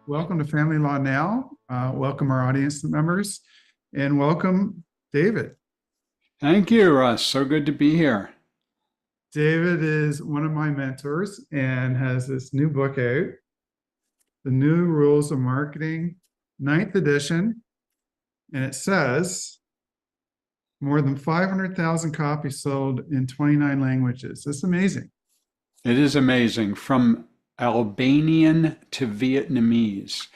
Welcome to Family Law Now. Welcome our audience members, and welcome David. Thank you, Russ. So good to be here. David is one of my mentors and has this new book out, The New Rules of Marketing, 9th edition, and it says more than 500,000 copies sold in 29 languages. That's amazing. It is amazing. From Albanian to Vietnamese.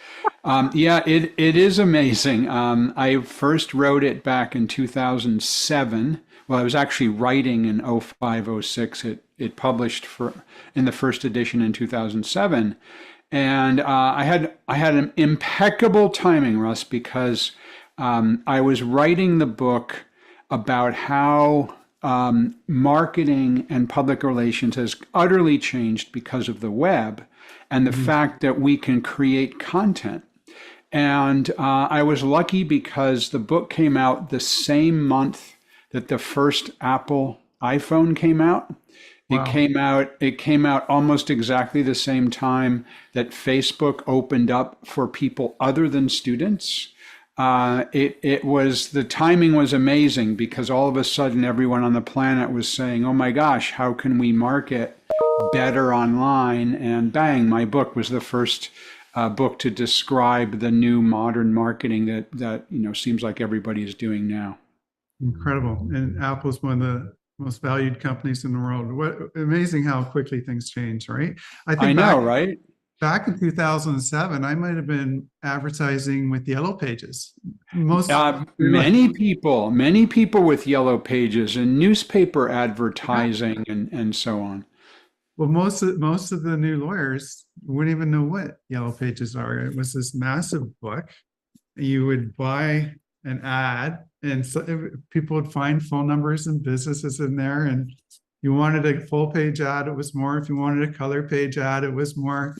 Yeah, it is amazing. I first wrote it back in 2007. Well, I was actually writing in 05, 06. It published in the first edition in 2007. And I had an impeccable timing, Russ, because I was writing the book about how marketing and public relations has utterly changed because of the web and the fact that we can create content. And I was lucky because the book came out the same month that the first Apple iPhone came out. Wow. It came out almost exactly the same time that Facebook opened up for people other than students. The timing was amazing because all of a sudden everyone on the planet was saying, oh my gosh, how can we market better online? And bang, my book was the first book to describe the new modern marketing that seems like everybody is doing now. Incredible. And Apple's one of the most valued companies in the world. What amazing how quickly things change, right? I know, right? Back in 2007, I might have been advertising with Yellow Pages. Many people with Yellow Pages and newspaper advertising and so on. Well, most of the new lawyers wouldn't even know what Yellow Pages are. It was this massive book. You would buy an ad, and so people would find phone numbers and businesses in there. And you wanted a full page ad, it was more. If you wanted a color page ad, it was more.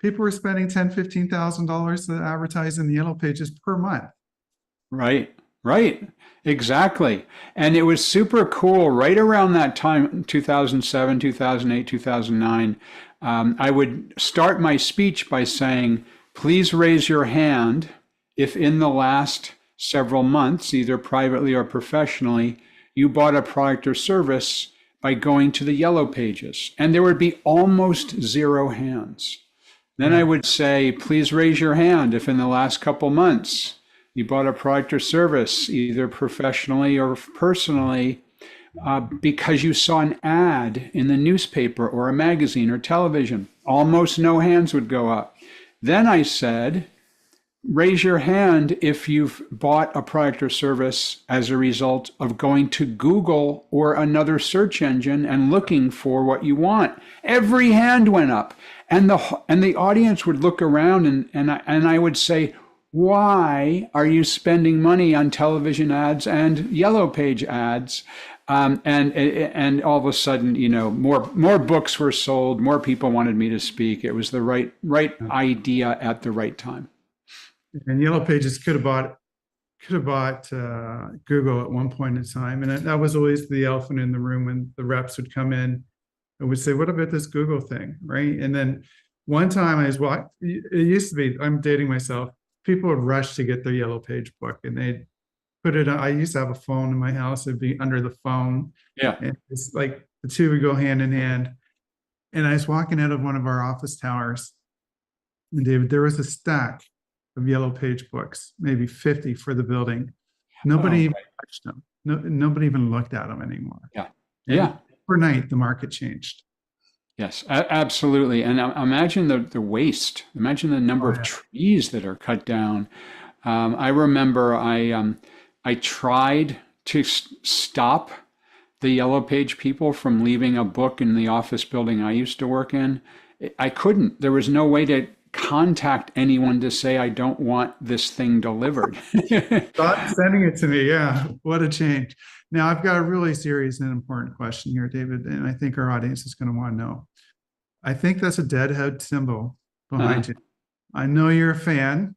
People were spending $10,000, $15,000 to advertise in the Yellow Pages per month. Right, exactly. And it was super cool. Right around that time, 2007, 2008, 2009, I would start my speech by saying, please raise your hand if in the last several months, either privately or professionally, you bought a product or service by going to the Yellow Pages. And there would be almost zero hands. Then I would say, please raise your hand if in the last couple months you bought a product or service, either professionally or personally, because you saw an ad in the newspaper or a magazine or television. Almost no hands would go up. Then I said, raise your hand if you've bought a product or service as a result of going to Google or another search engine and looking for what you want. Every hand went up. And the audience would look around and I would say, why are you spending money on television ads and Yellow Page ads? And all of a sudden, more books were sold, more people wanted me to speak. It was the right idea at the right time. And Yellow Pages could have bought Google at one point in time, and that was always the elephant in the room when the reps would come in and would say, what about this Google thing, right? And then one time it used to be, I'm dating myself, people would rush to get their Yellow Page book, and they'd put it on. I used to have a phone in my house. It'd be under the phone. Yeah. And it's like the two would go hand in hand. And I was walking out of one of our office towers, and David, there was a stack of Yellow Page books, maybe 50 for the building. Nobody even touched them. Nobody even looked at them anymore. Yeah. And yeah. overnight, the market changed. Yes, absolutely. And imagine the waste. Imagine the number of trees that are cut down. I remember I tried to stop the Yellow Page people from leaving a book in the office building I used to work in. I couldn't. There was no way to contact anyone to say, I don't want this thing delivered. Stop sending it to me. Yeah, what a change. Now, I've got a really serious and important question here, David, and I think our audience is going to want to know. I think that's a deadhead symbol behind you. I know you're a fan.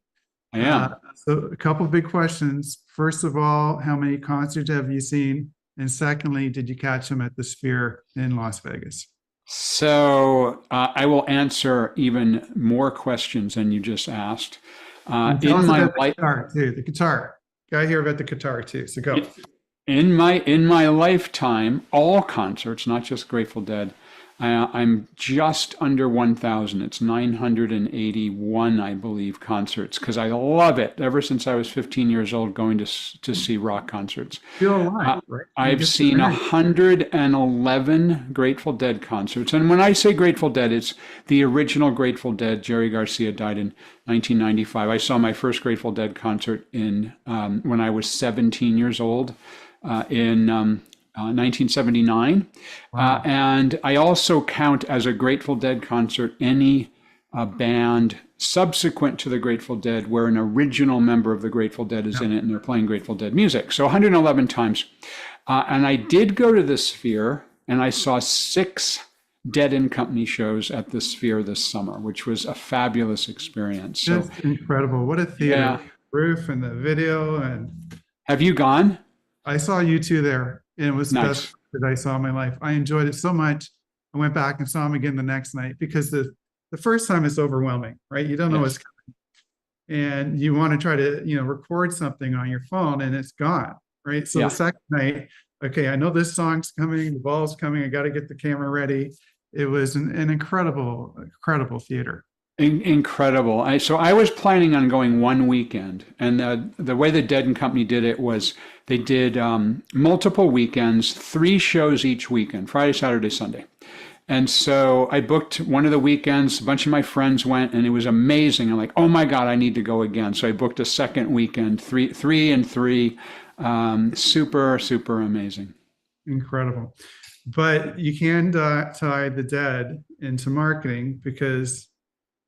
I am. So a couple of big questions. First of all, how many concerts have you seen? And secondly, did you catch them at the Sphere in Las Vegas? So I will answer even more questions than you just asked. And tell In us my about the life, guitar too. The guitar. Got to hear about the guitar too. So go. in my lifetime, all concerts, not just Grateful Dead, I'm just under 1,000. It's 981, I believe, concerts because I love it. Ever since I was 15 years old, going to see rock concerts. Feel alive, right? You I've get seen the energy. 111 Grateful Dead concerts. And when I say Grateful Dead, it's the original Grateful Dead. Jerry Garcia died in 1995. I saw my first Grateful Dead concert in when I was 17 years old in 1979. Wow. And I also count as a Grateful Dead concert any band subsequent to the Grateful Dead where an original member of the Grateful Dead is Yeah. in it and they're playing Grateful Dead music. So 111 times. And I did go to the Sphere and I saw 6 Dead and Company shows at the Sphere this summer, which was a fabulous experience. So That's incredible. What a theater. yeah. Roof and the video. And Have you gone? I saw you two there, and it was the best Nice. that I saw in my life. I enjoyed it so much. I went back and saw him again the next night because the first time is overwhelming, right? You don't know what's Yes. coming, and you want to try to record something on your phone, and it's gone, right? So the Yeah. second night, okay, I know this song's coming, the ball's coming. I got to get the camera ready. It was an incredible, incredible theater. Incredible. So I was planning on going one weekend, and the way the Dead and Company did it was they did multiple weekends, 3 shows each weekend, Friday, Saturday, Sunday. And so I booked one of the weekends. A bunch of my friends went, and it was amazing. I'm like, oh my God, I need to go again. So I booked a second weekend, three and three. Super, super amazing. Incredible. But you can tie the Dead into marketing because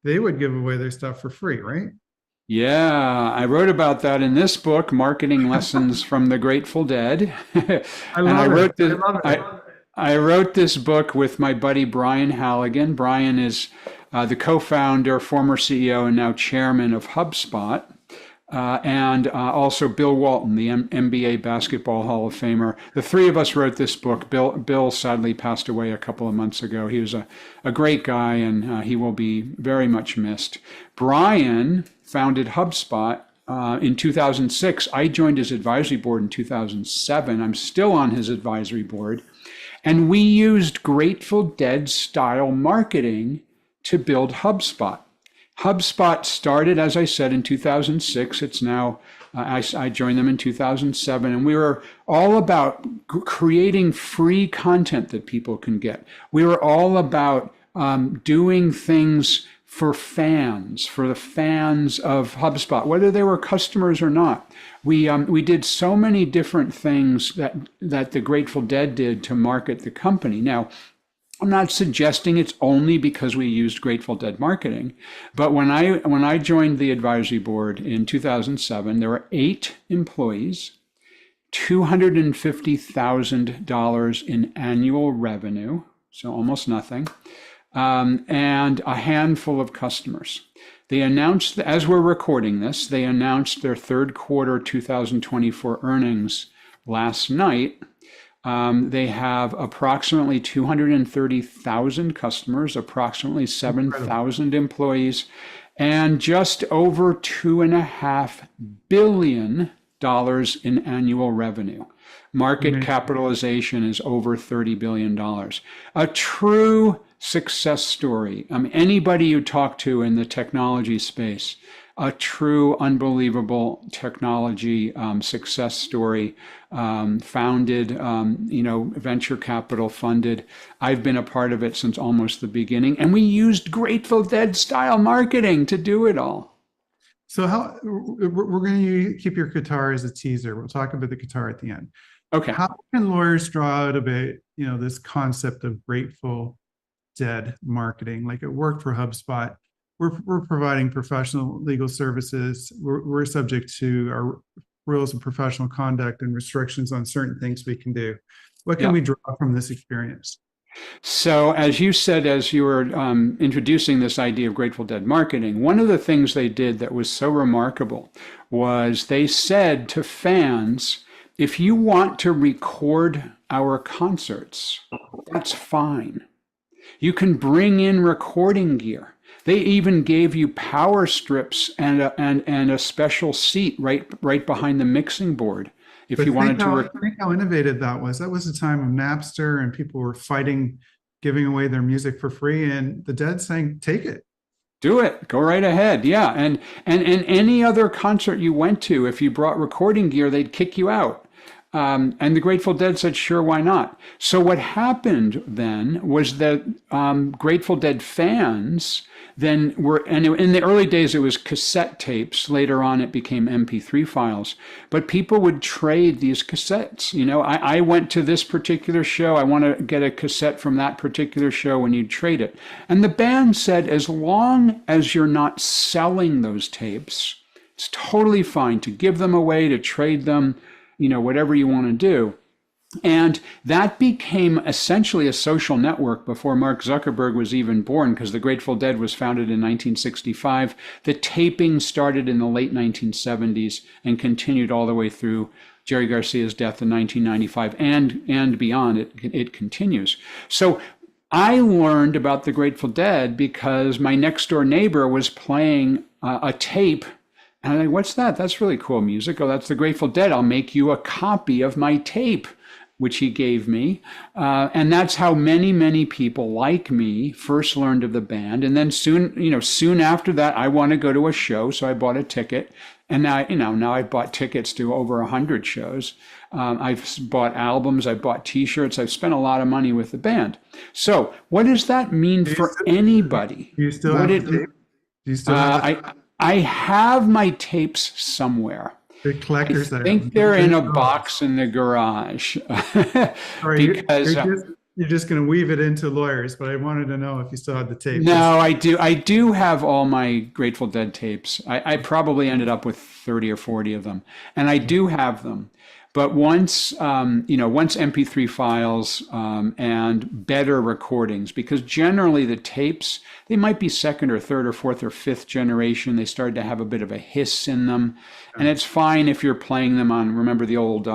they would give away their stuff for free, right? Yeah, I wrote about that in this book, Marketing Lessons from the Grateful Dead. I And I love it. wrote I this, love it. I wrote this book with my buddy Brian Halligan. Brian is the co-founder, former CEO, and now chairman of HubSpot. And also Bill Walton, the NBA Basketball Hall of Famer. The 3 of us wrote this book. Bill sadly passed away a couple of months ago. He was a great guy, and he will be very much missed. Brian founded HubSpot in 2006. I joined his advisory board in 2007. I'm still on his advisory board. And we used Grateful Dead style marketing to build HubSpot. HubSpot started, as I said, in 2006. It's now, I joined them in 2007, and we were all about creating free content that people can get. We were all about doing things for fans, for the fans of HubSpot, whether they were customers or not. We did so many different things that the Grateful Dead did to market the company. Now, I'm not suggesting it's only because we used Grateful Dead marketing, but when I joined the advisory board in 2007, there were 8 employees, $250,000 in annual revenue, so almost nothing, and a handful of customers. They announced, as we're recording this, they announced their third quarter 2024 earnings last night. They have approximately 230,000 customers, approximately 7,000 employees, and just over $2.5 billion in annual revenue. Market capitalization is over $30 billion. A true success story. Anybody you talk to in the technology space, a true unbelievable technology success story, founded, venture capital funded. I've been a part of it since almost the beginning, and we used Grateful Dead style marketing to do it all. So how we're going to keep your guitar as a teaser. We'll talk about the guitar at the end. Okay. How can lawyers draw out about, this concept of grateful Dead marketing. Like, it worked for HubSpot. We're providing professional legal services. We're subject to our rules of professional conduct and restrictions on certain things we can do. What can Yeah. we draw from this experience? So, as you said, as you were introducing this idea of Grateful Dead marketing, one of the things they did that was so remarkable was they said to fans, if you want to record our concerts, that's fine. You can bring in recording gear. They even gave you power strips and a special seat right behind the mixing board if But you wanted to. think how innovative that was. That was a time of Napster, and people were fighting, giving away their music for free, and the Dead saying, "Take it." Do it. Go right ahead. Yeah. And any other concert you went to, if you brought recording gear, they'd kick you out. And the Grateful Dead said, sure, why not? So what happened then was that Grateful Dead fans then were, and in the early days it was cassette tapes. Later on it became MP3 files. But people would trade these cassettes. You know, I went to this particular show. I want to get a cassette from that particular show, and you'd trade it. And the band said, as long as you're not selling those tapes, it's totally fine to give them away, to trade them, you know, whatever you want to do. And that became essentially a social network before Mark Zuckerberg was even born, because the Grateful Dead was founded in 1965. The taping started in the late 1970s and continued all the way through Jerry Garcia's death in 1995 and beyond. It continues. So I learned about the Grateful Dead because my next door neighbor was playing a tape. And I'm like, what's that? That's really cool music. Oh, that's the Grateful Dead. I'll make you a copy of my tape, which he gave me. And that's how many, many people like me first learned of the band. And then soon after that, I want to go to a show. So I bought a ticket. And now I've bought tickets to over 100 shows. I've bought albums. I've bought T-shirts. I've spent a lot of money with the band. So what does that mean for anybody? Do you still have tape? Do you still have I have my tapes somewhere. the collectors I think they're in a box in the garage. Because you're just going to weave it into lawyers, but I wanted to know if you still had the tape. No, I do. I do have all my Grateful Dead tapes. I probably ended up with 30 or 40 of them, and I do have them. But once MP3 files and better recordings, because generally the tapes, they might be second or third or fourth or fifth generation. They started to have a bit of a hiss in them. And it's fine if you're playing them on, remember the old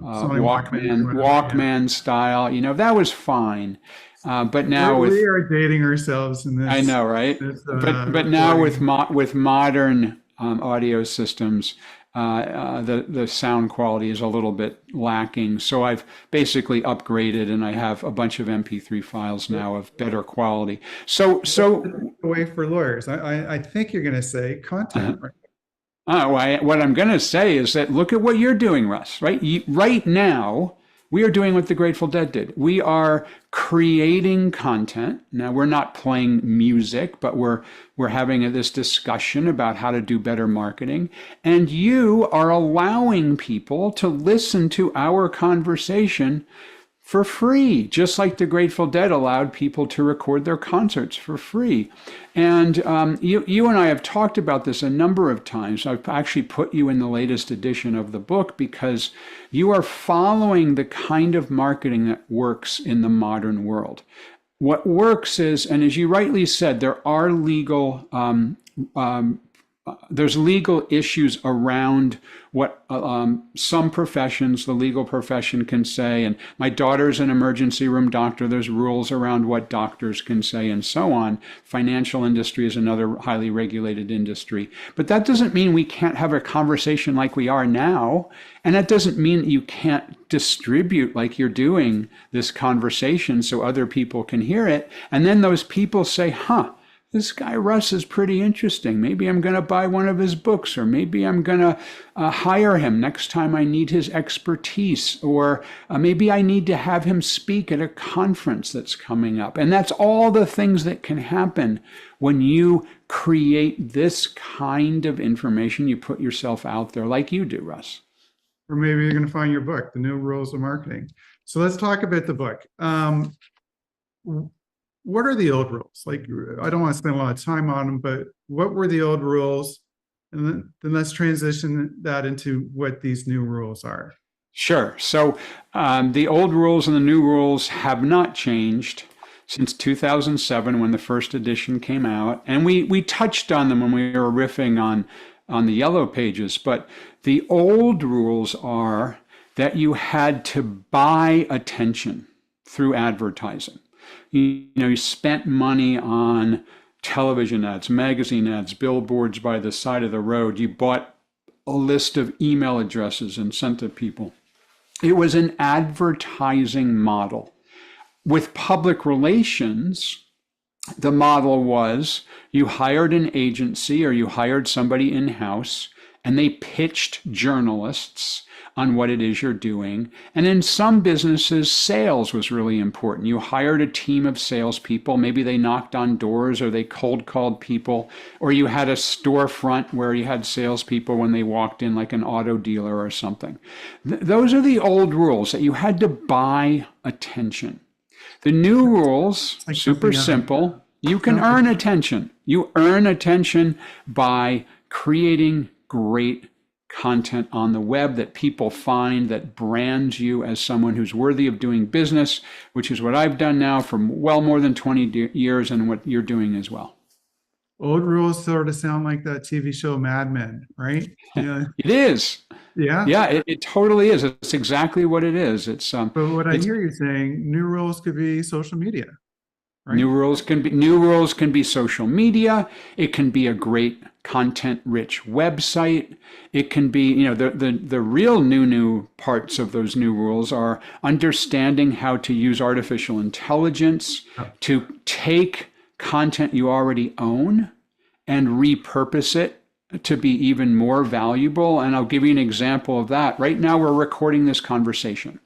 Walkman style, that was fine. But now we are dating ourselves in this. I know, right? But now with modern audio systems, the sound quality is a little bit lacking. So I've basically upgraded, and I have a bunch of MP3 files now of better quality. So way for lawyers. I think you're going to say content. What I'm going to say is that look at what you're doing, Russ. Right now, we are doing what the Grateful Dead did. We are creating content. Now, we're not playing music, but we're having this discussion about how to do better marketing. And you are allowing people to listen to our conversation for free, just like the Grateful Dead allowed people to record their concerts for free. And you and I have talked about this a number of times. I've actually put you in the latest edition of the book because you are following the kind of marketing that works in the modern world. What works is, and as you rightly said, there are there's legal issues around what some professions, the legal profession, can say. And my daughter's an emergency room doctor. There's rules around what doctors can say and so on. Financial industry is another highly regulated industry. But that doesn't mean we can't have a conversation like we are now. And that doesn't mean that you can't distribute like you're doing this conversation so other people can hear it. And then those people say, this guy Russ is pretty interesting. Maybe I'm going to buy one of his books, or maybe I'm going to hire him next time I need his expertise, or maybe I need to have him speak at a conference that's coming up. And that's all the things that can happen when you create this kind of information. You put yourself out there like you do, Russ. Or maybe you're going to find your book, The New Rules of Marketing. So let's talk about the book. what are the old rules? Like, I don't want to spend a lot of time on them, but what were the old rules? And then let's transition that into what these new rules are. Sure. So the old rules and the new rules have not changed since 2007 when the first edition came out. And we touched on them when we were riffing on the yellow pages. But the old rules are that you had to buy attention through advertising. You spent money on television ads, magazine ads, billboards by the side of the road. You bought a list of email addresses and sent to people. It was an advertising model. With public relations, the model was you hired an agency or you hired somebody in-house and they pitched journalists on what it is you're doing. And in some businesses, sales was really important. You hired a team of salespeople. Maybe they knocked on doors or they cold called people, or you had a storefront where you had salespeople when they walked in, like an auto dealer or something. Those are the old rules, that you had to buy attention. The new rules, Like super simple. You can earn attention. You earn attention by creating great content on the web that people find, that brands you as someone who's worthy of doing business, which is what I've done now for well more than 20 years and what you're doing as well. Old rules sort of sound like that TV show Mad Men, right? Yeah. It is. Yeah. Yeah, it totally is. It's exactly what it is. But what I hear you saying, new rules could be social media, right? New rules can be social media. It can be a great content-rich website. It can be, the real new parts of those new rules are understanding how to use artificial intelligence to take content you already own and repurpose it to be even more valuable. And I'll give you an example of that. Right now, we're recording this conversation.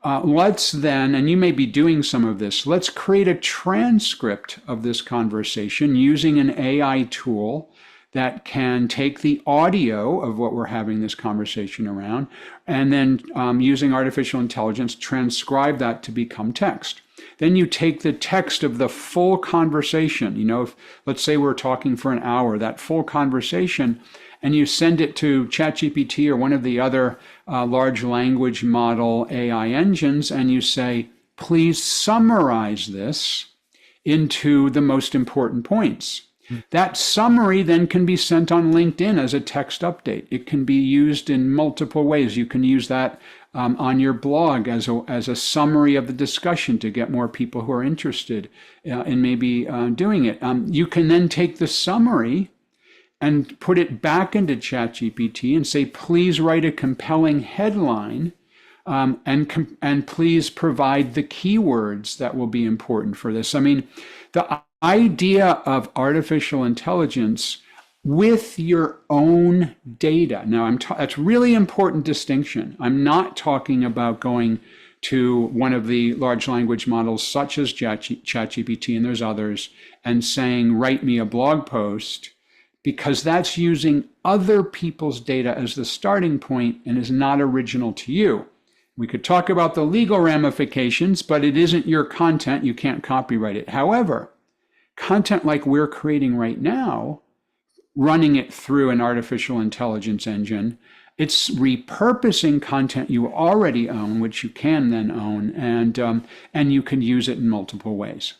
Let's then, and you may be doing some of this, let's create a transcript of this conversation using an AI tool that can take the audio of what we're having this conversation around, and then using artificial intelligence, transcribe that to become text. Then you take the text of the full conversation, if, let's say we're talking for an hour, that full conversation, and you send it to ChatGPT or one of the other large language model AI engines, and you say, please summarize this into the most important points. That summary then can be sent on LinkedIn as a text update. It can be used in multiple ways. You can use that on your blog as a summary of the discussion to get more people who are interested in maybe doing it. You can then take the summary and put it back into ChatGPT and say, please write a compelling headline and please provide the keywords that will be important for this. I mean, the idea of artificial intelligence with your own data. Now, that's really important distinction. I'm not talking about going to one of the large language models such as ChatGPT, and there's others, and saying, write me a blog post, because that's using other people's data as the starting point and is not original to you. We could talk about the legal ramifications, but it isn't your content. You can't copyright it. However, content like we're creating right now, running it through an artificial intelligence engine, it's repurposing content you already own, which you can then own, and you can use it in multiple ways.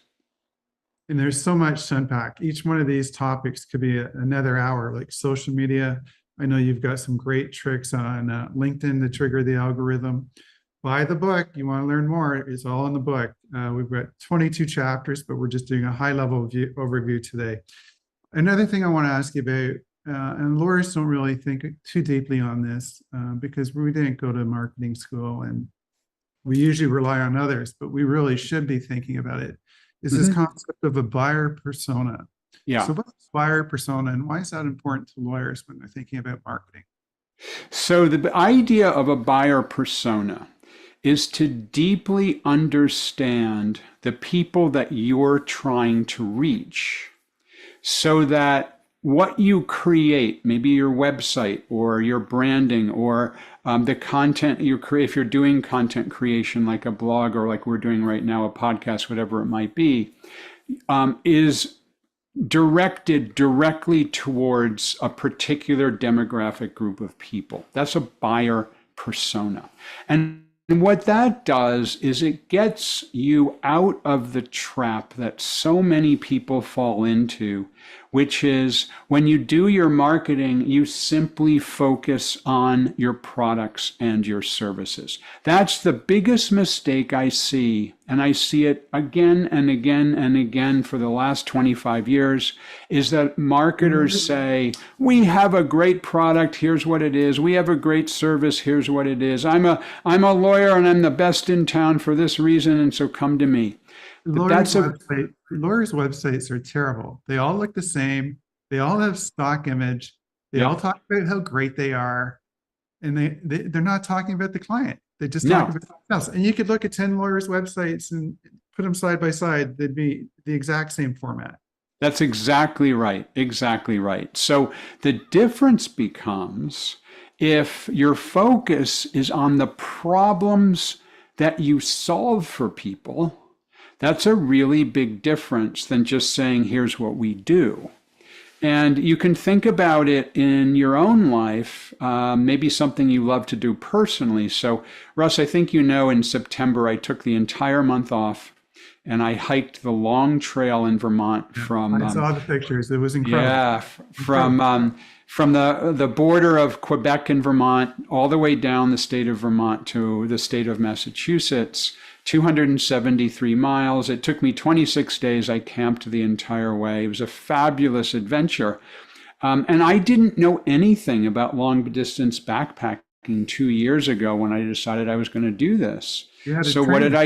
And there's so much to unpack. Each one of these topics could be another hour, like social media. I know you've got some great tricks on LinkedIn to trigger the algorithm. Buy the book. You want to learn more, it's all in the book. We've got 22 chapters, but we're just doing a high-level overview today. Another thing I want to ask you about, and lawyers don't really think too deeply on this because we didn't go to marketing school and we usually rely on others, but we really should be thinking about it, is this concept of a buyer persona. Yeah. So what's buyer persona and why is that important to lawyers when they're thinking about marketing? So the idea of a buyer persona is to deeply understand the people that you're trying to reach so that what you create, maybe your website or your branding or the content you create, if you're doing content creation like a blog or like we're doing right now, a podcast, whatever it might be, is directed directly towards a particular demographic group of people. That's a buyer persona. And what that does is it gets you out of the trap that so many people fall into, which is when you do your marketing, you simply focus on your products and your services. That's the biggest mistake I see, and I see it again and again and again for the last 25 years, is that marketers say, we have a great product, here's what it is. We have a great service, here's what it is. I'm a lawyer and I'm the best in town for this reason, and so come to me. Lawyers' websites are terrible. They all look the same. They all have stock image. They all talk about how great they are. And they're not talking about the client. They just talk about something else. And you could look at 10 lawyers' websites and put them side by side. They'd be the exact same format. That's exactly right. Exactly right. So the difference becomes if your focus is on the problems that you solve for people, that's a really big difference than just saying, here's what we do. And you can think about it in your own life, maybe something you love to do personally. So, Russ, I think you know in September, I took the entire month off and I hiked the long trail in Vermont from... I saw the pictures. It was incredible. Yeah, from the border of Quebec and Vermont all the way down the state of Vermont to the state of Massachusetts. 273 miles. It took me 26 days. I camped the entire way. It was a fabulous adventure. And I didn't know anything about long distance backpacking 2 years ago when I decided I was going to do this. So what did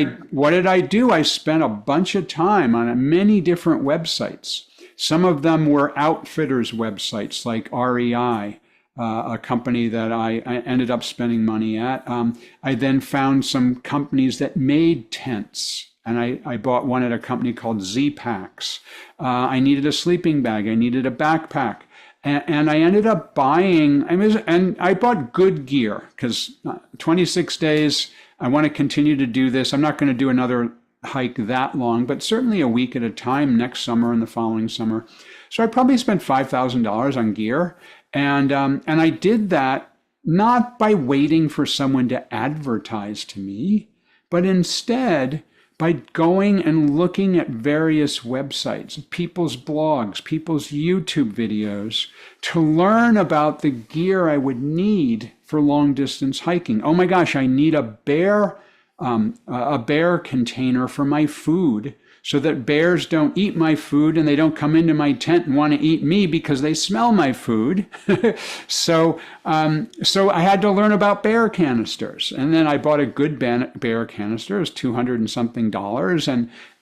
I do? I spent a bunch of time on many different websites. Some of them were outfitters websites like REI, a company that I ended up spending money at. I then found some companies that made tents, and I bought one at a company called Z-Packs. I needed a sleeping bag. I needed a backpack. And I ended up buying, and I bought good gear because 26 days, I want to continue to do this. I'm not going to do another hike that long, but certainly a week at a time next summer and the following summer. So I probably spent $5,000 on gear. And I did that not by waiting for someone to advertise to me, but instead by going and looking at various websites, people's blogs, people's YouTube videos, to learn about the gear I would need for long distance hiking. Oh my gosh, I need a bear container for my food, so that bears don't eat my food and they don't come into my tent and want to eat me because they smell my food. So I had to learn about bear canisters. And then I bought a good bear canister. It was $200 and something.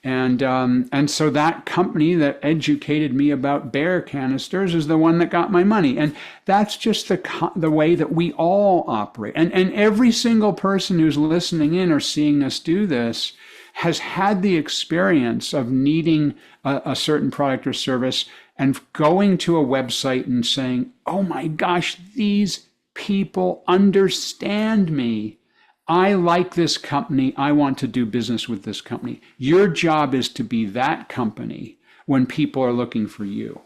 And so that company that educated me about bear canisters is the one that got my money. And that's just the way that we all operate. And every single person who's listening in or seeing us do this has had the experience of needing a certain product or service and going to a website and saying, oh my gosh, these people understand me. I like this company. I want to do business with this company. Your job is to be that company when people are looking for you.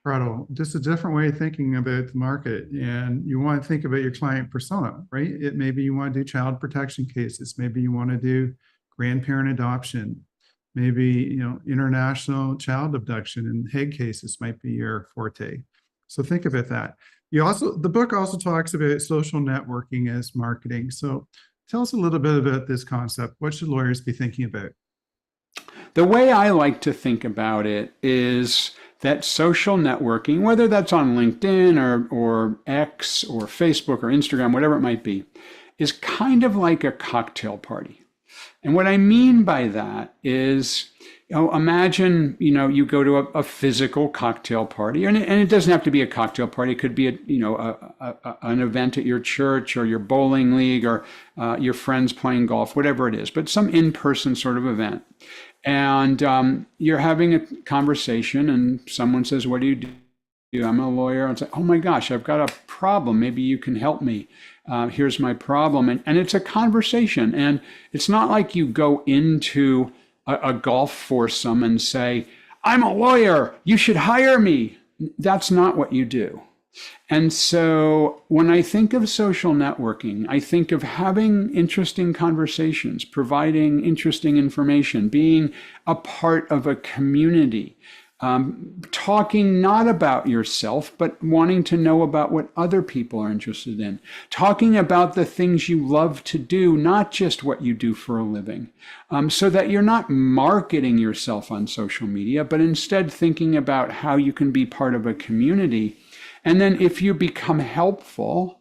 Incredible. Just a different way of thinking about the market. And you want to think about your client persona, right? Maybe you want to do child protection cases. Maybe you want to do grandparent adoption. Maybe, international child abduction and Hague cases might be your forte. So think about that. The book also talks about social networking as marketing. So tell us a little bit about this concept. What should lawyers be thinking about? The way I like to think about it is that social networking, whether that's on LinkedIn or X or Facebook or Instagram, whatever it might be, is kind of like a cocktail party. And what I mean by that is Imagine, you go to a physical cocktail party, and it doesn't have to be a cocktail party. It could be an event at your church or your bowling league or your friends playing golf, whatever it is, but some in-person sort of event. And you're having a conversation, and someone says, "What do you do?" I'm a lawyer. And say, "Oh my gosh, I've got a problem. Maybe you can help me. Here's my problem." And it's a conversation. And it's not like you go into a golf foursome and say, "I'm a lawyer. You should hire me." That's not what you do. And so when I think of social networking, I think of having interesting conversations, providing interesting information, being a part of a community. Talking not about yourself, but wanting to know about what other people are interested in. Talking about the things you love to do, not just what you do for a living. So that you're not marketing yourself on social media, but instead thinking about how you can be part of a community. And then if you become helpful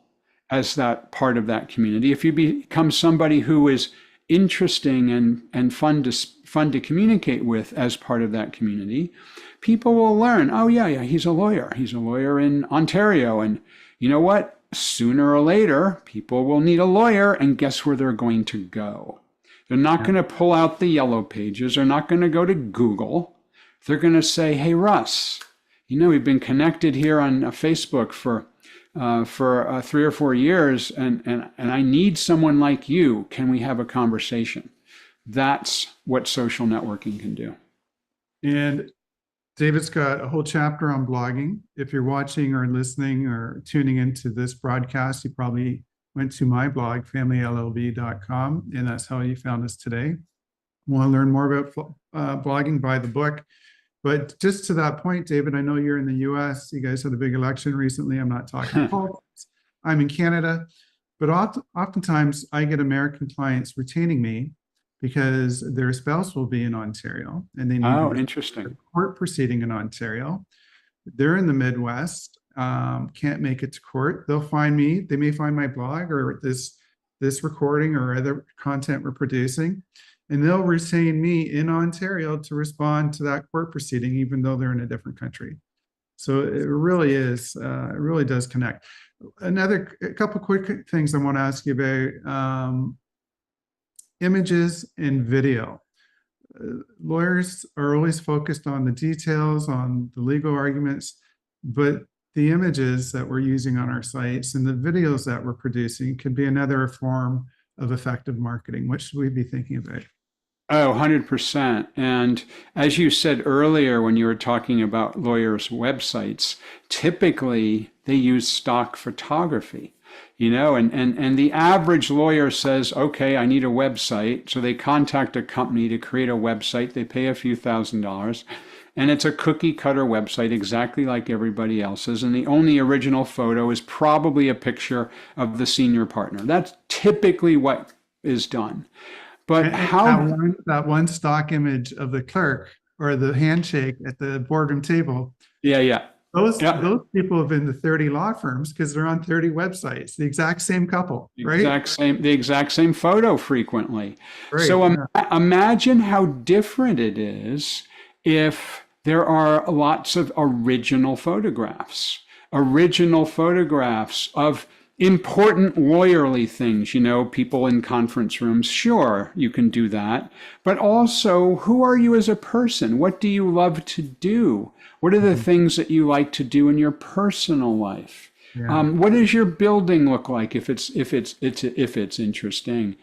as that part of that community, if you become somebody who is interesting and fun to communicate with as part of that community, people will learn, oh yeah, he's a lawyer. He's a lawyer in Ontario. And you know what? Sooner or later, people will need a lawyer, and guess where they're going to go? They're not going to pull out the yellow pages. They're not going to go to Google. They're going to say, "Hey, Russ, we've been connected here on Facebook for 3 or 4 years, and I need someone like you. Can we have a conversation?" That's what social networking can do. And David's got a whole chapter on blogging. If you're watching or listening or tuning into this broadcast, you probably went to my blog, familyllb.com, and that's how you found us today. Want to learn more about blogging, buy the book. But just to that point, David, I know you're in the US. You guys had a big election recently. I'm not talking politics. I'm in Canada. But oftentimes I get American clients retaining me because their spouse will be in Ontario and they need interesting. a court proceeding in Ontario. They're in the Midwest, can't make it to court. They'll find me. They may find my blog or this recording or other content we're producing, and they'll retain me in Ontario to respond to that court proceeding, even though they're in a different country. So it really is, it really does connect. A couple quick things I want to ask you about. Images and video. Lawyers are always focused on the details, on the legal arguments, but the images that we're using on our sites and the videos that we're producing could be another form of effective marketing. What should we be thinking about? Oh, 100%. And as you said earlier, when you were talking about lawyers' websites, typically they use stock photography. And the average lawyer says, "Okay, I need a website." So they contact a company to create a website. They pay a few $1,000s, and it's a cookie cutter website exactly like everybody else's. And the only original photo is probably a picture of the senior partner. That's typically what is done. But that one stock image of the clerk or the handshake at the boardroom table. Yeah. Those people have been to 30 law firms because they're on 30 websites, the exact same couple, right? The exact same photo frequently. Right, so imagine how different it is if there are lots of original photographs of important lawyerly things, people in conference rooms. Sure, you can do that. But also, who are you as a person? What do you love to do? What are the things that you like to do in your personal life? Yeah. What does your building look like if it's interesting?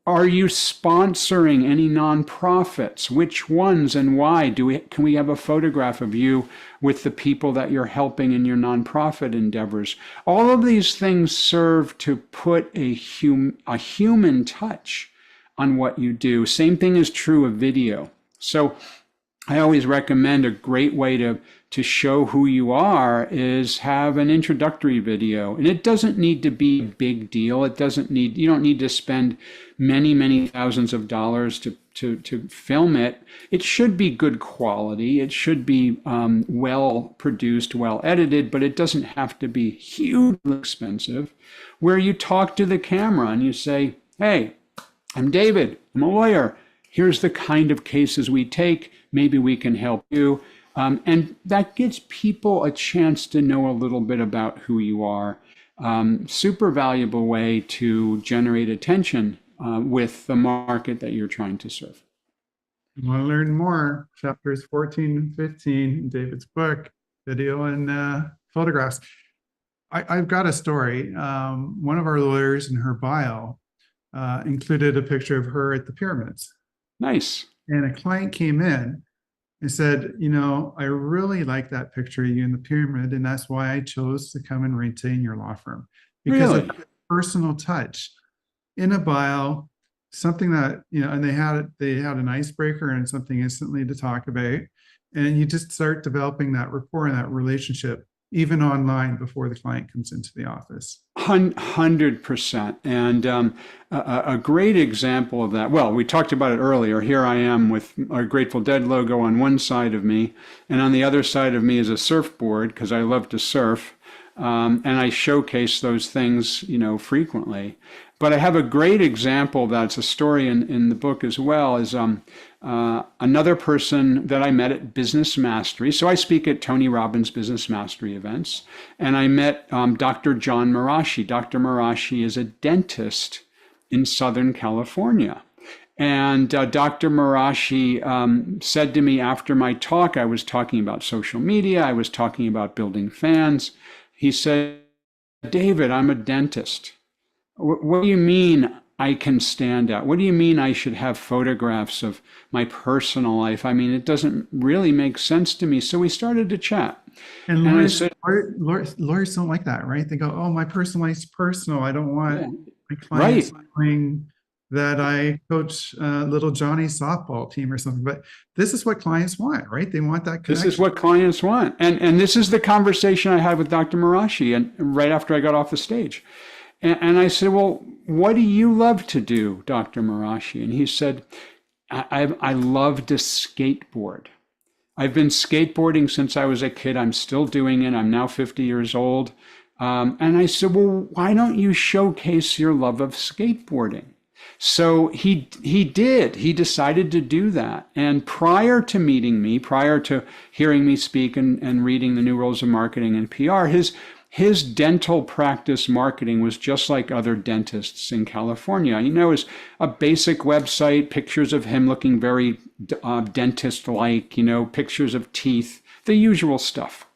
Are you sponsoring any nonprofits? Which ones and why? Can we have a photograph of you with the people that you're helping in your nonprofit endeavors? All of these things serve to put a human touch on what you do. Same thing is true of video. So I always recommend a great way to show who you are is have an introductory video. And it doesn't need to be a big deal. You don't need to spend many thousands of dollars to film it. It should be good quality. It should be well produced, well edited, but it doesn't have to be hugely expensive, where you talk to the camera and you say, "Hey, I'm David. I'm a lawyer. Here's the kind of cases we take. Maybe we can help you. And that gives people a chance to know a little bit about who you are. Super valuable way to generate attention with the market that you're trying to serve. You want to learn more? Chapters 14 and 15 in David's book, video and photographs. I've got a story. One of our lawyers in her bio included a picture of her at the pyramids. Nice. And a client came in and said, I really like that picture of you in the pyramid, and that's why I chose to come and retain your law firm, because Really? of the personal touch in a bio, something that, and they had an icebreaker and something instantly to talk about, and you just start developing that rapport and that relationship even online before the client comes into the office. 100%. And a great example of that, well, we talked about it earlier. Here I am with our Grateful Dead logo on one side of me, and on the other side of me is a surfboard because I love to surf. And I showcase those things, frequently. But I have a great example that's a story in the book as well, is another person that I met at Business Mastery. So I speak at Tony Robbins Business Mastery events, and I met Dr. John Marashi. Dr. Marashi is a dentist in Southern California. And Dr. Marashi said to me after my talk, I was talking about social media, I was talking about building fans. He said, David, I'm a dentist. What do you mean I can stand out? What do you mean I should have photographs of my personal life? I mean, it doesn't really make sense to me. So we started to chat. And lawyers, lawyers don't like that, right? They go, oh, my personal life's personal. I don't want my clients knowing that I coach little Johnny's softball team or something. But this is what clients want, right? They want that connection. This is what clients want. And this is the conversation I had with Dr. Marashi and right after I got off the stage. And I said, well, what do you love to do, Dr. Marashi? And he said, I love to skateboard. I've been skateboarding since I was a kid. I'm still doing it. I'm now 50 years old. And I said, well, why don't you showcase your love of skateboarding? So he did. He decided to do that. And prior to meeting me, prior to hearing me speak and reading The New Rules of Marketing and PR, his dental practice marketing was just like other dentists in California. It was a basic website, pictures of him looking very dentist-like, pictures of teeth, the usual stuff.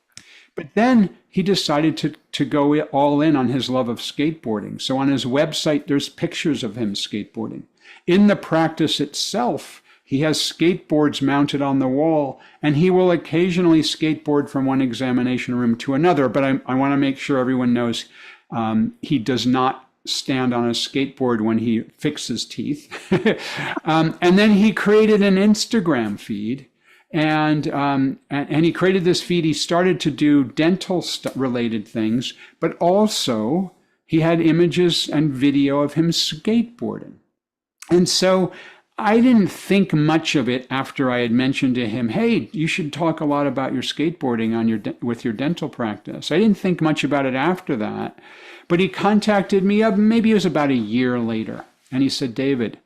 But then he decided to go all in on his love of skateboarding. So on his website, there's pictures of him skateboarding. In the practice itself, he has skateboards mounted on the wall, and he will occasionally skateboard from one examination room to another. But I want to make sure everyone knows he does not stand on a skateboard when he fixes teeth. And then he created an Instagram feed. And he created this feed. He started to do dental related things, but also he had images and video of him skateboarding. And so I didn't think much of it after I had mentioned to him, hey, you should talk a lot about your skateboarding with your dental practice. I didn't think much about it after that, but he contacted me, maybe it was about a year later. And he said, David,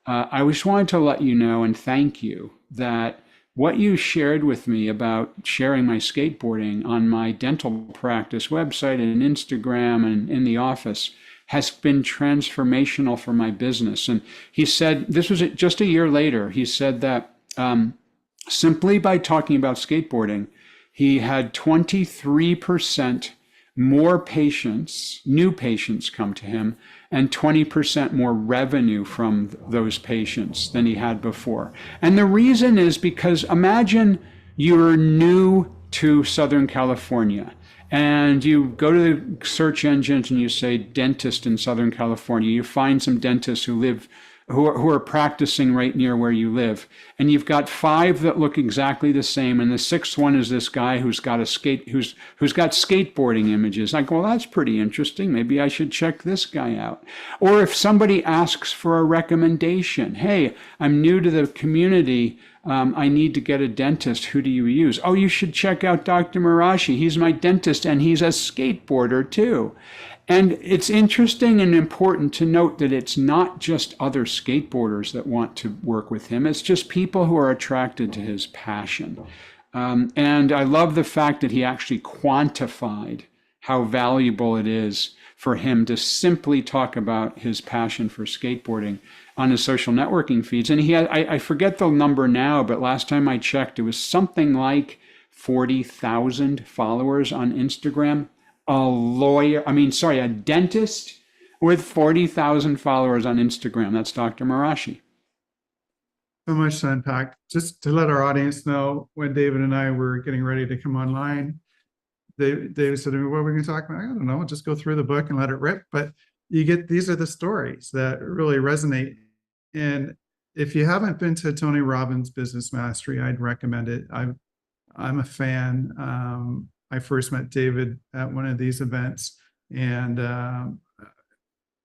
I just wanted to let you know and thank you that what you shared with me about sharing my skateboarding on my dental practice website and Instagram and in the office has been transformational for my business. And he said, this was just a year later, he said that simply by talking about skateboarding, he had 23% more patients, new patients come to him, and 20% more revenue from those patients than he had before. And the reason is because imagine you're new to Southern California and you go to the search engines and you say dentist in Southern California. You find some dentists who are practicing right near where you live. And you've got 5 that look exactly the same. And the 6th one is this guy who's got skateboarding images. I go, well, that's pretty interesting. Maybe I should check this guy out. Or if somebody asks for a recommendation, hey, I'm new to the community. I need to get a dentist. Who do you use? Oh, you should check out Dr. Marashi. He's my dentist and he's a skateboarder too. And it's interesting and important to note that it's not just other skateboarders that want to work with him. It's just people who are attracted to his passion. And I love the fact that he actually quantified how valuable it is for him to simply talk about his passion for skateboarding on his social networking feeds. And he had, I forget the number now, but last time I checked, it was something like 40,000 followers on Instagram. A dentist with 40,000 followers on Instagram. That's Dr. Marashi. So much to unpack. Just to let our audience know, when David and I were getting ready to come online, David said to me, what are we going to talk about? I don't know, we'll just go through the book and let it rip. But these are the stories that really resonate. And if you haven't been to Tony Robbins' Business Mastery, I'd recommend it. I'm a fan. I first met David at one of these events, and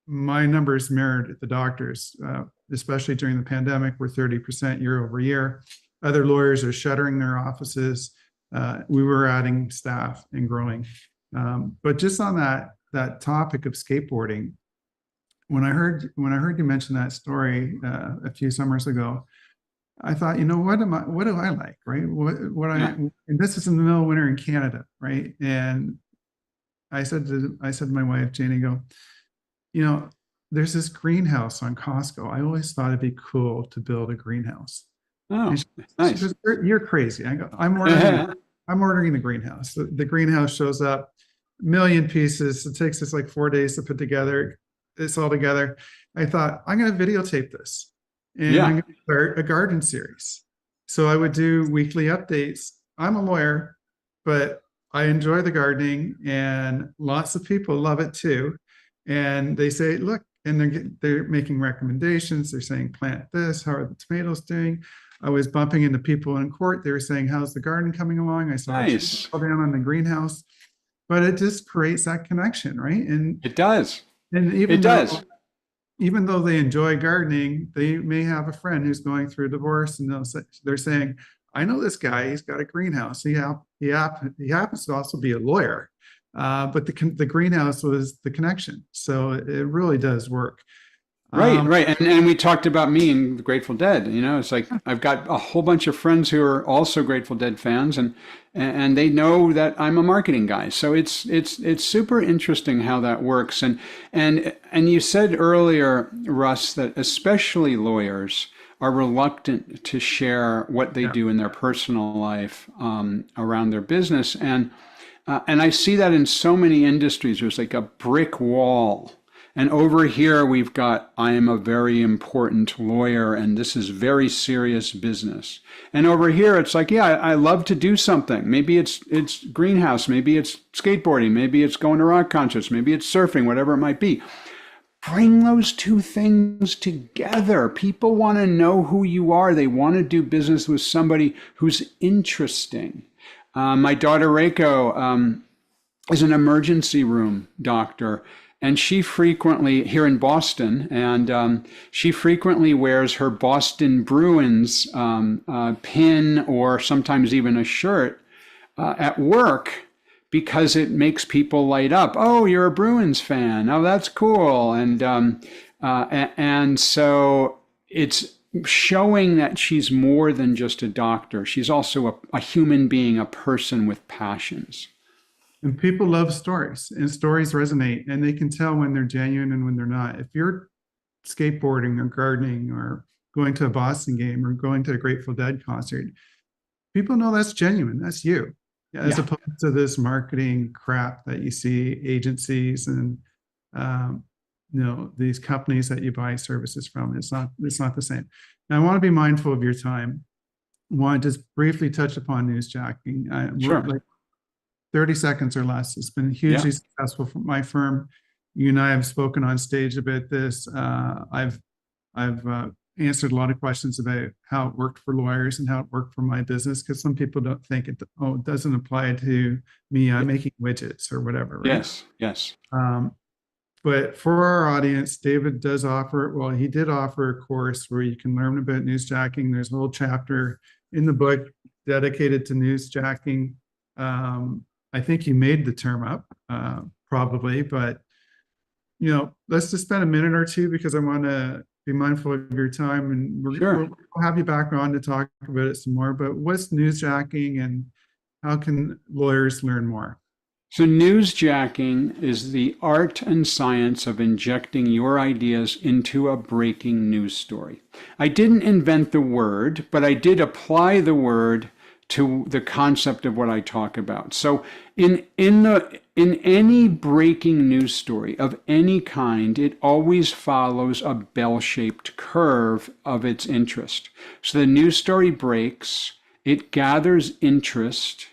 my numbers mirrored at the doctors, especially during the pandemic, were 30% year over year. Other lawyers are shuttering their offices. We were adding staff and growing. But just on that topic of skateboarding, when I heard you mention that story a few summers ago, I thought, what do I like, right? And this is in the middle of winter in Canada, right? And I said to my wife, Janie, there's this greenhouse on Costco. I always thought it'd be cool to build a greenhouse. Oh, nice. She goes, you're crazy. I go, I'm ordering the greenhouse. The greenhouse shows up, a million pieces. It takes us like 4 days to put together. It's all together. I thought, I'm going to videotape this. And I'm going to start a garden series. So I would do weekly updates. I'm a lawyer, but I enjoy the gardening, and lots of people love it too. And they say, look, and they're making recommendations. They're saying, plant this. How are the tomatoes doing? I was bumping into people in court. They were saying, how's the garden coming along? I saw nice. down on the greenhouse. But it just creates that connection, right? And it does. And even though they enjoy gardening, they may have a friend who's going through a divorce, and they're saying, I know this guy, he's got a greenhouse. He happens to also be a lawyer. But the greenhouse was the connection. So it really does work. Right. And we talked about me and the Grateful Dead. It's like I've got a whole bunch of friends who are also Grateful Dead fans, and they know that I'm a marketing guy. So it's super interesting how that works. And you said earlier, Russ, that especially lawyers are reluctant to share what they do in their personal life around their business. And I see that in so many industries. There's like a brick wall. And over here, we've got, I am a very important lawyer, and this is very serious business. And over here, it's like, I love to do something. Maybe it's greenhouse, maybe it's skateboarding, maybe it's going to rock concerts, maybe it's surfing, whatever it might be. Bring those two things together. People want to know who you are. They want to do business with somebody who's interesting. My daughter, Reiko, is an emergency room doctor. And she frequently, here in Boston, and she frequently wears her Boston Bruins pin, or sometimes even a shirt at work, because it makes people light up. Oh, you're a Bruins fan. Oh, that's cool. And so it's showing that she's more than just a doctor. She's also a human being, a person with passions. And people love stories, and stories resonate, and they can tell when they're genuine and when they're not. If you're skateboarding or gardening or going to a Boston game or going to a Grateful Dead concert, people know that's genuine. That's you, as opposed to this marketing crap that you see agencies and these companies that you buy services from. It's not the same. Now, I want to be mindful of your time. I want to just briefly touch upon newsjacking. Sure. 30 seconds or less. It's been hugely successful for my firm. You and I have spoken on stage about this. I've answered a lot of questions about how it worked for lawyers and how it worked for my business, because some people don't think it doesn't apply to me. I'm making widgets or whatever. Right? Yes. But for our audience, David does offer, well, he did offer a course where you can learn about newsjacking. There's a whole chapter in the book dedicated to newsjacking. I think he made the term up, probably, but let's just spend a minute or two because I want to be mindful of your time, and Sure. we'll have you back on to talk about it some more. But what's newsjacking, and how can lawyers learn more? So, newsjacking is the art and science of injecting your ideas into a breaking news story. I didn't invent the word, but I did apply the word to the concept of what I talk about. So, in any breaking news story of any kind, it always follows a bell-shaped curve of its interest. So the news story breaks, it gathers interest,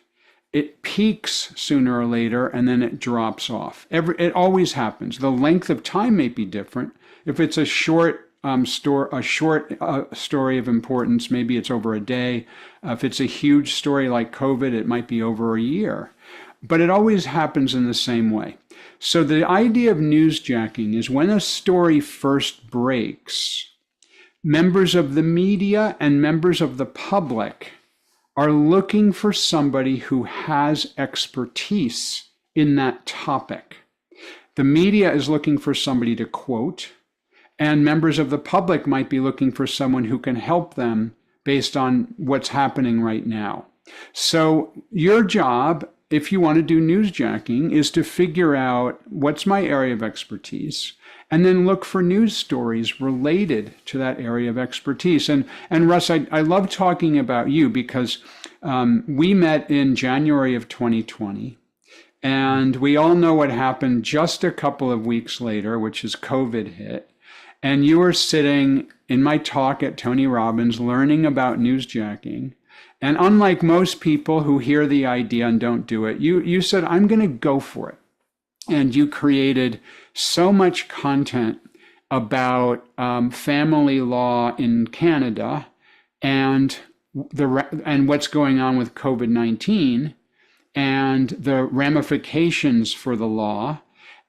it peaks sooner or later, and then it drops off. It always happens. The length of time may be different. If it's a short story of importance, maybe it's over a day. If it's a huge story like COVID, it might be over a year. But it always happens in the same way. So the idea of newsjacking is when a story first breaks, members of the media and members of the public are looking for somebody who has expertise in that topic. The media is looking for somebody to quote, and members of the public might be looking for someone who can help them based on what's happening right now. So your job, if you want to do newsjacking, is to figure out what's my area of expertise, and then look for news stories related to that area of expertise. And Russ, I love talking about you because we met in January of 2020, and we all know what happened just a couple of weeks later, which is COVID hit. And you were sitting in my talk at Tony Robbins learning about newsjacking. And unlike most people who hear the idea and don't do it, you said, I'm going to go for it. And you created so much content about family law in Canada and what's going on with COVID-19 and the ramifications for the law.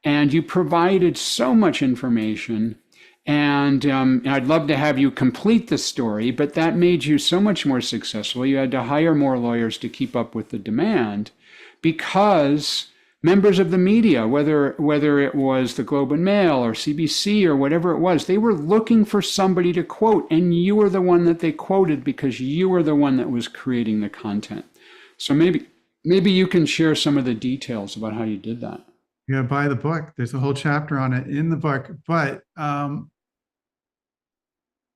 And you provided so much information. And I'd love to have you complete the story, but that made you so much more successful. You had to hire more lawyers to keep up with the demand because members of the media, whether it was the Globe and Mail or CBC or whatever it was, they were looking for somebody to quote, and you were the one that they quoted because you were the one that was creating the content. So maybe you can share some of the details about how you did that. Yeah, buy the book. There's a whole chapter on it in the book. But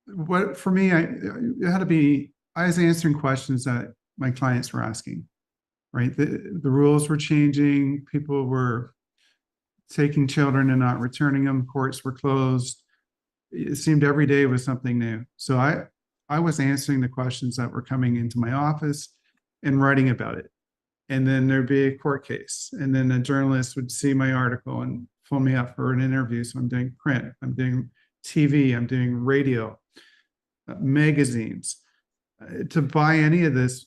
what for me, I was answering questions that my clients were asking. Right, the rules were changing. People were taking children and not returning them. Courts were closed. It seemed every day was something new. So I was answering the questions that were coming into my office and writing about it. And then there'd be a court case. And then a journalist would see my article and phone me up for an interview. So I'm doing print, I'm doing TV, I'm doing radio, magazines. To buy any of this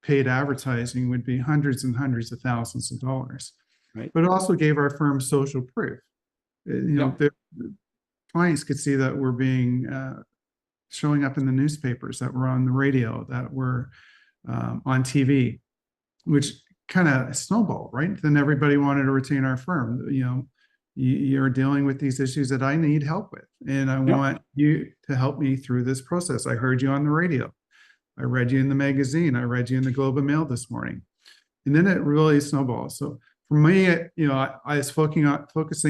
paid advertising would be hundreds and hundreds of thousands of dollars. Right. But it also gave our firm social proof. The clients could see that we're being showing up in the newspapers, that we're on the radio, that we're on TV, which kind of snowballed, right? Then everybody wanted to retain our firm. You're dealing with these issues that I need help with, and I want you to help me through this process. I heard you on the radio. I read you in the magazine. I read you in the Globe and Mail this morning. And then it really snowballs. So for me, I was focusing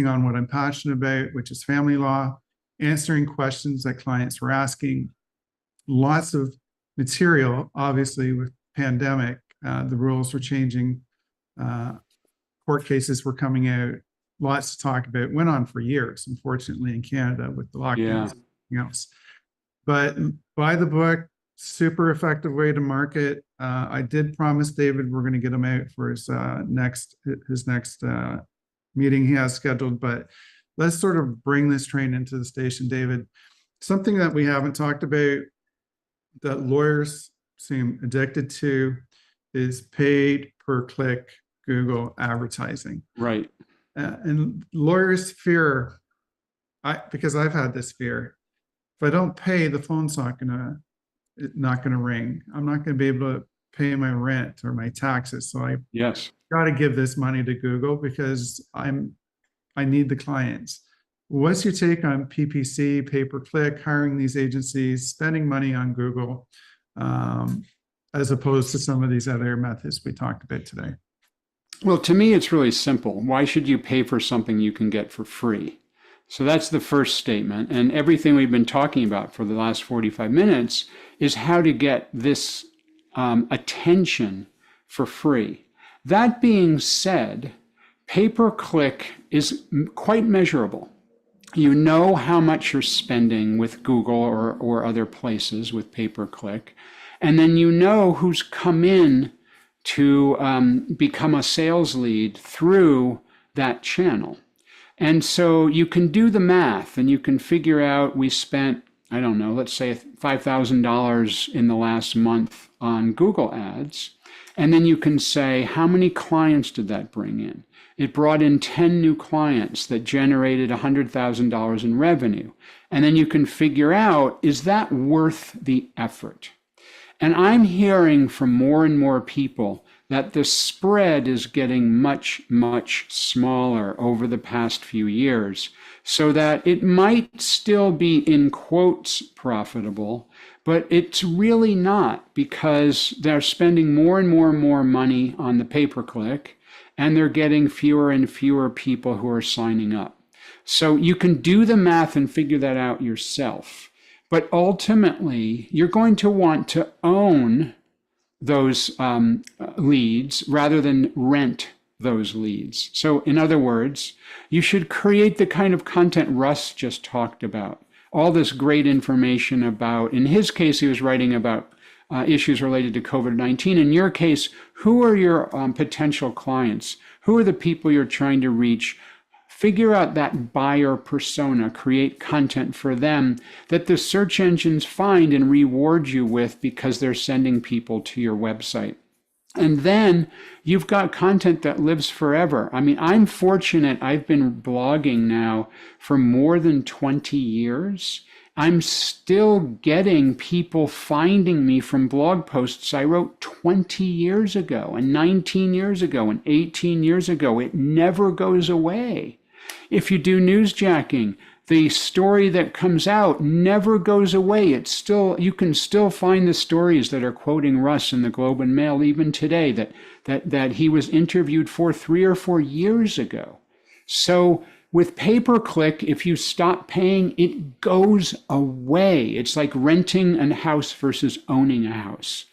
on what I'm passionate about, which is family law, answering questions that clients were asking, lots of material. Obviously, with pandemic, the rules were changing. Court cases were coming out, lots to talk about. Went on for years, unfortunately, in Canada with the lockdowns and everything else. But buy the book. Super effective way to market. I did promise David we're going to get him out for his next meeting he has scheduled. But let's sort of bring this train into the station, David. Something that we haven't talked about that lawyers seem addicted to is paid per click Google advertising. Right. And lawyers fear, because I've had this fear. If I don't pay, the phone's not gonna ring. I'm not gonna be able to pay my rent or my taxes. So I Yes. got to give this money to Google because I need the clients. What's your take on PPC, pay per click, hiring these agencies, spending money on Google, um, as opposed to some of these other methods we talked about today? Well, to me, it's really simple. Why should you pay for something you can get for free? So that's the first statement. And everything we've been talking about for the last 45 minutes is how to get this attention for free. That being said, pay per click is quite measurable. You know how much you're spending with Google or other places with pay per click. And then you know who's come in to become a sales lead through that channel. And so you can do the math and you can figure out we spent, I don't know, let's say $5,000 in the last month on Google ads. And then you can say, how many clients did that bring in? It brought in 10 new clients that generated $100,000 in revenue. And then you can figure out, is that worth the effort? And I'm hearing from more and more people that the spread is getting much, much smaller over the past few years, so that it might still be, in quotes, profitable, but it's really not, because they're spending more and more and more money on the pay-per-click, and they're getting fewer and fewer people who are signing up. So you can do the math and figure that out yourself. But ultimately, you're going to want to own those leads rather than rent those leads. So in other words, you should create the kind of content Russ just talked about. All this great information about, in his case, he was writing about issues related to COVID-19. In your case, who are your potential clients? Who are the people you're trying to reach? Figure out that buyer persona, create content for them that the search engines find and reward you with because they're sending people to your website. And then you've got content that lives forever. I mean, I'm fortunate. I've been blogging now for more than 20 years. I'm still getting people finding me from blog posts I wrote 20 years ago and 19 years ago and 18 years ago. It never goes away. If you do newsjacking, the story that comes out never goes away. It's still, you can still find the stories that are quoting Russ in the Globe and Mail even today that he was interviewed for 3 or 4 years ago. So with pay-per-click, if you stop paying, it goes away. It's like renting a house versus owning a house.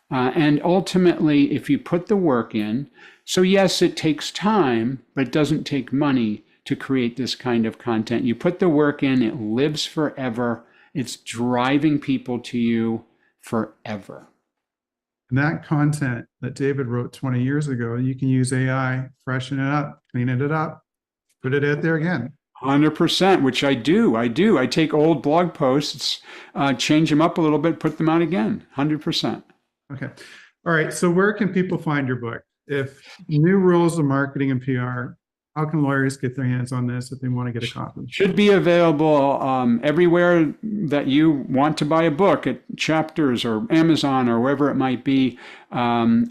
And ultimately, if you put the work in, so yes, it takes time, but it doesn't take money to create this kind of content. You put the work in, it lives forever. It's driving people to you forever. And that content that David wrote 20 years ago, you can use AI, freshen it up, clean it up, put it out there again. 100%, which I do. I take old blog posts, change them up a little bit, put them out again. 100%. Okay. All right. So where can people find your book? If New Rules of Marketing and PR, how can lawyers get their hands on this if they want to get a copy? Should be available everywhere that you want to buy a book, at Chapters or Amazon or wherever it might be. Do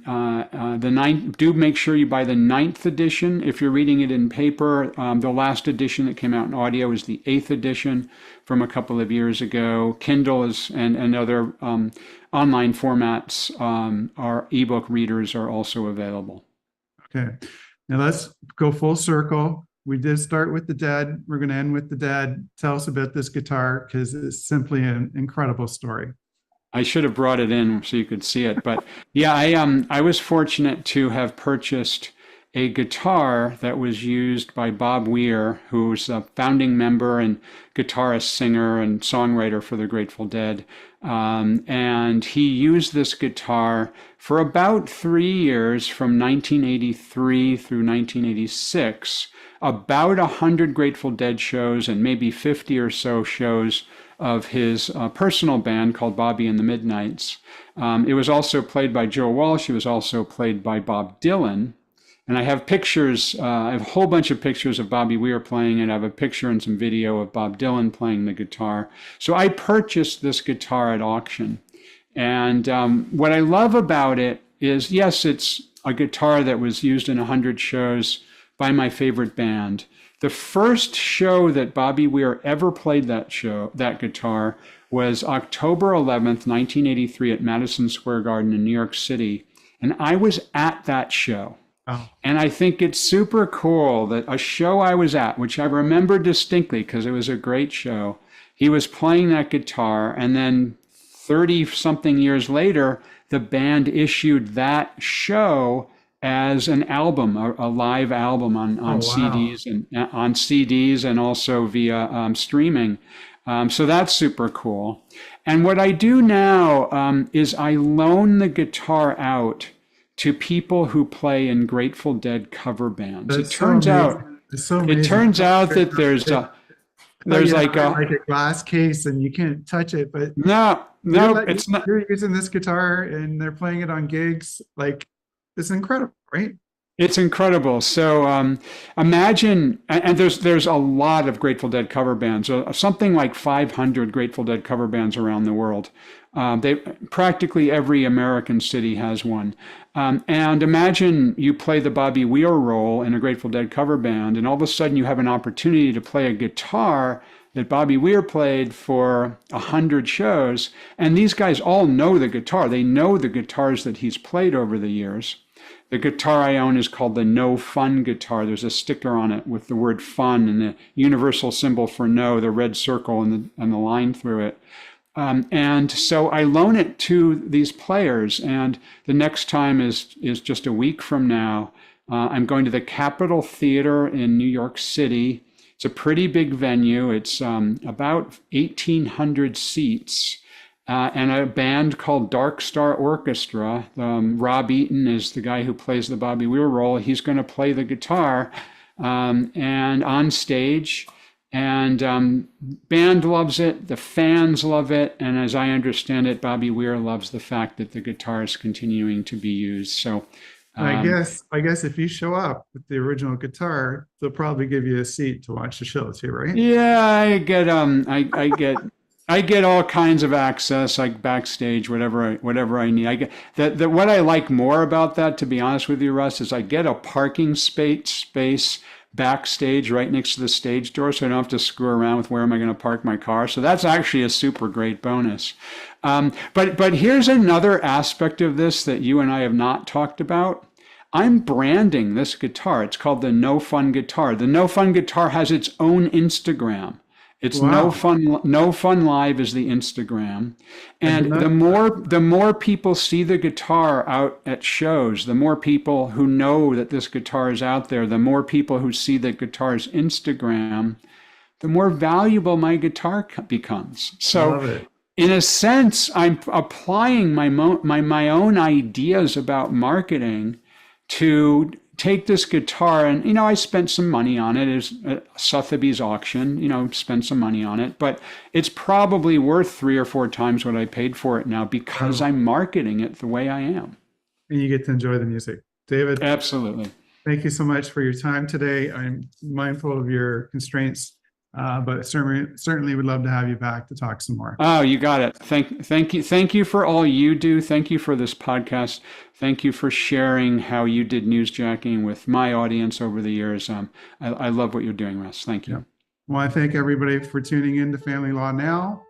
make sure you buy the 9th edition if you're reading it in paper. The last edition that came out in audio is the 8th edition from a couple of years ago. Kindle and other online formats, our ebook readers are also available. Okay. Now let's go full circle. We did start with the dead. We're going to end with the dead. Tell us about this guitar, because it's simply an incredible story. I should have brought it in so you could see it. But yeah, I was fortunate to have purchased a guitar that was used by Bob Weir, who's a founding member and guitarist, singer, and songwriter for the Grateful Dead. And he used this guitar for about 3 years, from 1983 through 1986, about 100 Grateful Dead shows and maybe 50 or so shows of his personal band called Bobby and the Midnights. It was also played by Joe Walsh. It was also played by Bob Dylan. And I have pictures, I have a whole bunch of pictures of Bobby Weir playing it. I have a picture and some video of Bob Dylan playing the guitar. So I purchased this guitar at auction. And what I love about it is, yes, it's a guitar that was used in 100 shows by my favorite band. The first show that Bobby Weir ever played that guitar, was October 11th, 1983 at Madison Square Garden in New York City. And I was at that show. Oh, And I think it's super cool that a show I was at, which I remember distinctly because it was a great show, he was playing that guitar, and then 30 something years later, the band issued that show as an album, a live album on oh, wow. CDs and also via streaming. So that's super cool. And what I do now is I loan the guitar out to people who play in Grateful Dead cover bands. That's so amazing. It's so It amazing. turns out that there's like Like a glass case and you can't touch it, but it's not. you're using this guitar and they're playing it on gigs. Like, it's incredible, right? It's incredible. So imagine, and there's a lot of Grateful Dead cover bands, something like 500 Grateful Dead cover bands around the world. They practically every American city has one. And imagine you play the Bobby Weir role in a Grateful Dead cover band, and all of a sudden you have an opportunity to play a guitar that Bobby Weir played for 100 shows. And these guys all know the guitar. They know the guitars that he's played over the years. The guitar I own is called the No Fun guitar. There's a sticker on it with the word fun and the universal symbol for no, the red circle and the line through it. And so I loan it to these players. And the next time is just a week from now. I'm going to the Capitol Theater in New York City. It's a pretty big venue. It's about 1,800 seats. And a band called Dark Star Orchestra. Rob Eaton is the guy who plays the Bobby Weir role. He's going to play the guitar and on stage. And band loves it. The fans love it. And as I understand it, Bobby Weir loves the fact that the guitar is continuing to be used. So I guess if you show up with the original guitar, they'll probably give you a seat to watch the show too, right? yeah, I get all kinds of access, like backstage, whatever I need. I get that. What I like more about that, to be honest with you, Russ, is I get a parking space backstage right next to the stage door, so I don't have to screw around with where am I going to park my car. So that's actually a super great bonus. But here's another aspect of this that you and I have not talked about. I'm branding this guitar. It's called the No Fun guitar. The No Fun guitar has its own Instagram. It's Wow. No fun live is the Instagram. I did And not. the more people see the guitar out at shows, the more people who know that this guitar is out there, the more people who see the guitar's Instagram, the more valuable my guitar becomes. I So love it. in a sense, I'm applying my own ideas about marketing to take this guitar. And I spent some money on it. It's Sotheby's auction, spent some money on it, but it's probably worth 3 or 4 times what I paid for it now because I'm marketing it the way I am. And you get to enjoy the music. David, Absolutely. thank you so much for your time today. I'm mindful of your constraints, but certainly would love to have you back to talk some more. Oh, you got it. Thank you for all you do. Thank you for this podcast. Thank you for sharing how you did newsjacking with my audience over the years. I love what you're doing, Russ. Thank you. Well, I thank everybody for tuning in to Family Law Now.